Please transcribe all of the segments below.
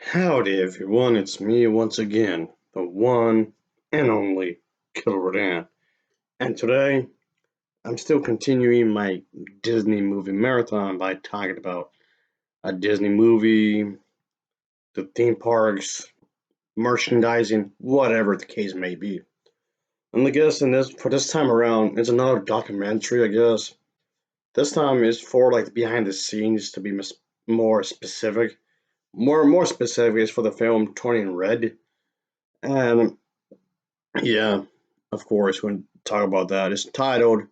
Howdy everyone, it's me once again, the one and only Killer Dan. And today, I'm still continuing my Disney movie marathon by talking about a Disney movie, the theme parks, merchandising, whatever the case may be. And I guess for this time around, it's another documentary, I guess. This time is for like behind the scenes to be more specific. More specific is for the film Turning Red. And yeah, of course, when talk about that, it's titled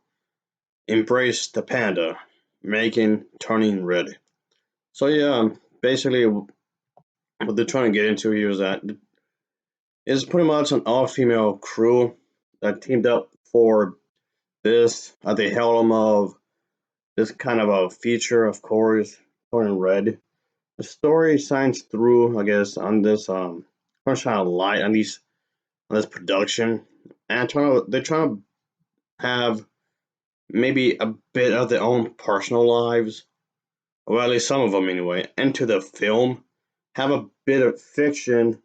"Embrace the Panda, Making Turning Red." So yeah, basically what they're trying to get into here is that it's pretty much an all-female crew that teamed up for this at the helm of this kind of a feature, of course, Turning Red. The story shines through, I guess, on this shine a light on this production, and they're trying to have maybe a bit of their own personal lives, or at least some of them anyway, into the film. Have a bit of fiction,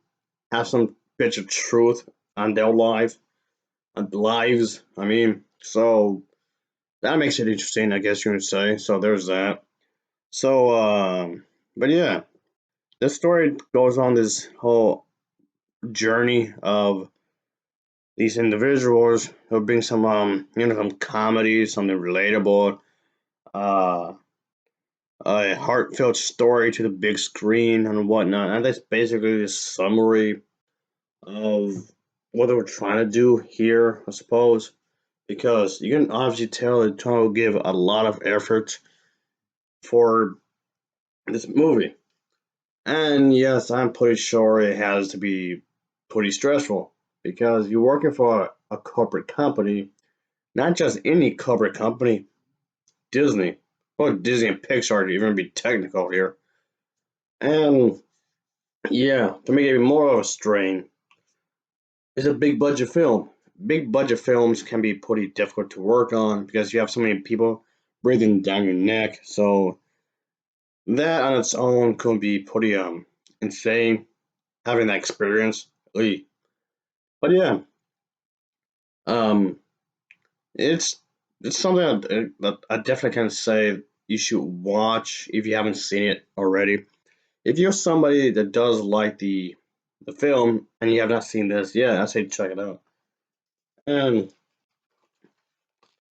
have some bits of truth on their lives. I mean, so that makes it interesting, I guess you would say. So there's that. So, but yeah, this story goes on this whole journey of these individuals who bring some, some comedy, something relatable, uh, a heartfelt story to the big screen and whatnot. And that's basically the summary of what they were trying to do here, I suppose. Because you can obviously tell they're trying to give a lot of effort for this movie. And yes, I'm pretty sure it has to be pretty stressful because you're working for a corporate company, not just any corporate company, Disney. Well, Disney and Pixar to even be technical here. And yeah, to make it even more of a strain, it's a big budget film. Big budget films can be pretty difficult to work on because you have so many people breathing down your neck. So that on its own could be pretty insane having that experience. But yeah, um, it's it's something that I definitely can say you should watch if you haven't seen it already. If you're somebody that does like the film and you have not seen this, yeah, I say check it out. And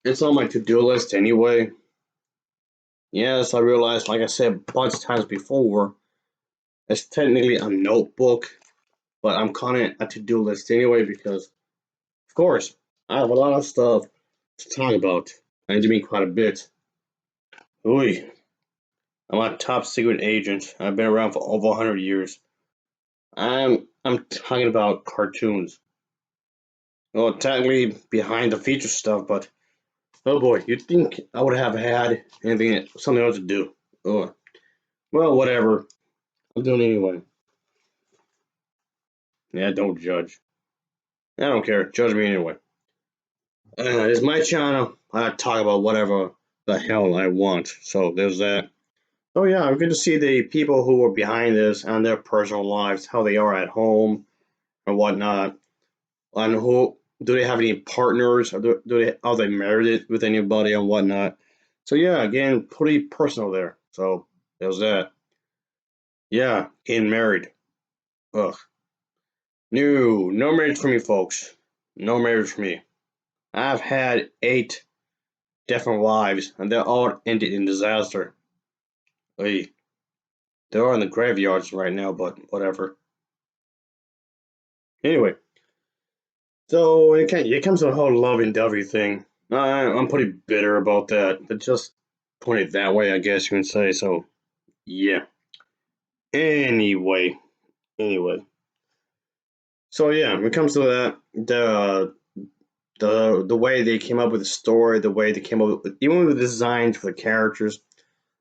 it's on my to-do list anyway. Yes, I realized, like I said a bunch of times before, it's technically a notebook, but I'm calling it a to-do list anyway because, of course, I have a lot of stuff to talk about. I need to meet quite a bit. Ooh, I'm a top secret agent. I've been around for over 100 years. I'm talking about cartoons. Well, technically behind the feature stuff, but oh boy, you'd think I would have had something else to do. Oh, well, whatever. I'm doing it anyway. Yeah, don't judge. I don't care. Judge me anyway. It's my channel. I talk about whatever the hell I want. So there's that. Oh yeah, I'm good to see the people who are behind this and their personal lives, how they are at home and whatnot, and who do they have any partners, or are they married with anybody and whatnot. So yeah, again, pretty personal there. So there's that. Yeah, getting married. Ugh. No marriage for me, folks. No marriage for me. I've had 8 different wives, and they're all ended in disaster. Hey, they're all in the graveyards right now, but whatever. Anyway, so when it comes to the whole lovey-dovey thing, I'm pretty bitter about that. But just put it that way, I guess you can say. So yeah. Anyway, anyway. So yeah, when it comes to that, the way they came up with the story, the way they came up with even with the designs for the characters,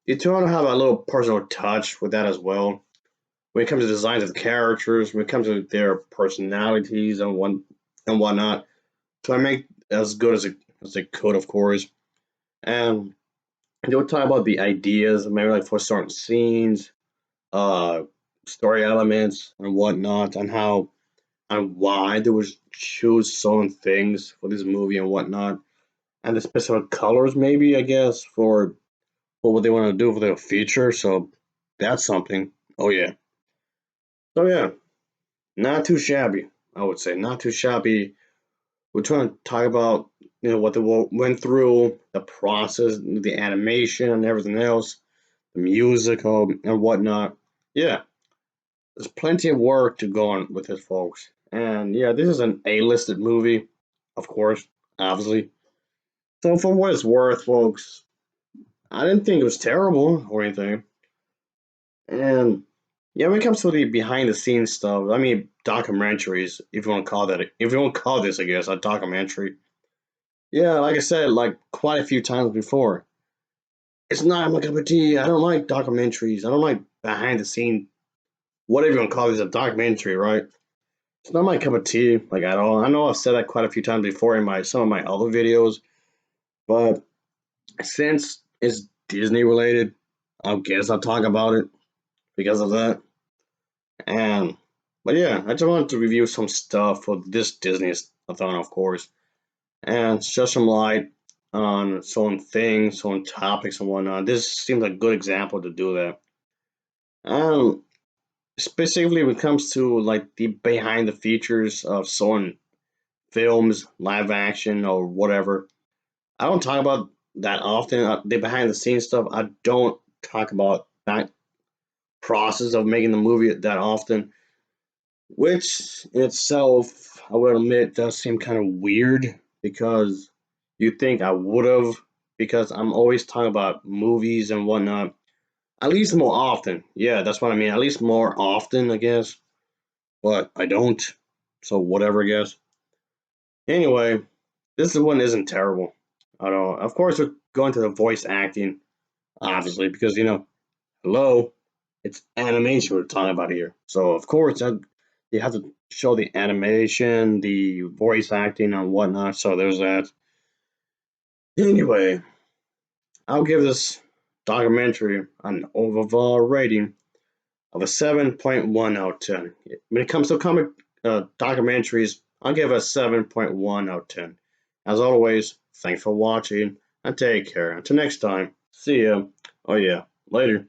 you try to have a little personal touch with that as well. When it comes to designs of the characters, when it comes to their personalities and whatnot, try to make as good as they could, of course. And they would talk about the ideas, maybe like for certain scenes, uh, story elements and whatnot, and how and why they would choose certain things for this movie and whatnot, and the specific colors, maybe I guess for what they want to do for their future. So that's something. Oh yeah. So yeah, not too shabby. I would say not too shabby. We're trying to talk about what they went through, the process, the animation, and everything else, the music and whatnot. Yeah, there's plenty of work to go on with this, folks. And yeah, this is an A-listed movie, of course, obviously. So for what it's worth, folks, I didn't think it was terrible or anything. And yeah, when it comes to the behind the scenes stuff, I mean documentaries, if you want to call that, if you want to call this, I guess, a documentary. Yeah, like I said, like quite a few times before, it's not my cup of tea. I don't like documentaries. I don't like behind the scene, whatever you want to call this, a documentary, right? It's not my cup of tea, like at all. I know I've said that quite a few times before in my some of my other videos, but since it's Disney related, I guess I'll talk about it because of that. And but yeah, I just wanted to review some stuff for this Disney-a-thon, of course, and shed some light on certain things, certain topics, and whatnot. This seems like a good example to do that. Um, Specifically when it comes to like the behind the features of certain films, live action, or whatever. I don't talk about that often. The behind the scenes stuff, I don't talk about that process of making the movie that often, which in itself, I would admit, does seem kind of weird because you think I would have, because I'm always talking about movies and whatnot. At least more often. Yeah, that's what I mean. At least more often, I guess. But I don't. So whatever, I guess. Anyway, this one isn't terrible at all. Of course, we're going to the voice acting, obviously, because hello, it's animation we're talking about here. So of course, you have to show the animation, the voice acting, and whatnot. So there's that. Anyway, I'll give this documentary an overall rating of a 7.1 out of 10. When it comes to comic documentaries, I'll give it a 7.1 out of 10. As always, thanks for watching and take care. Until next time, see ya. Oh, yeah, later.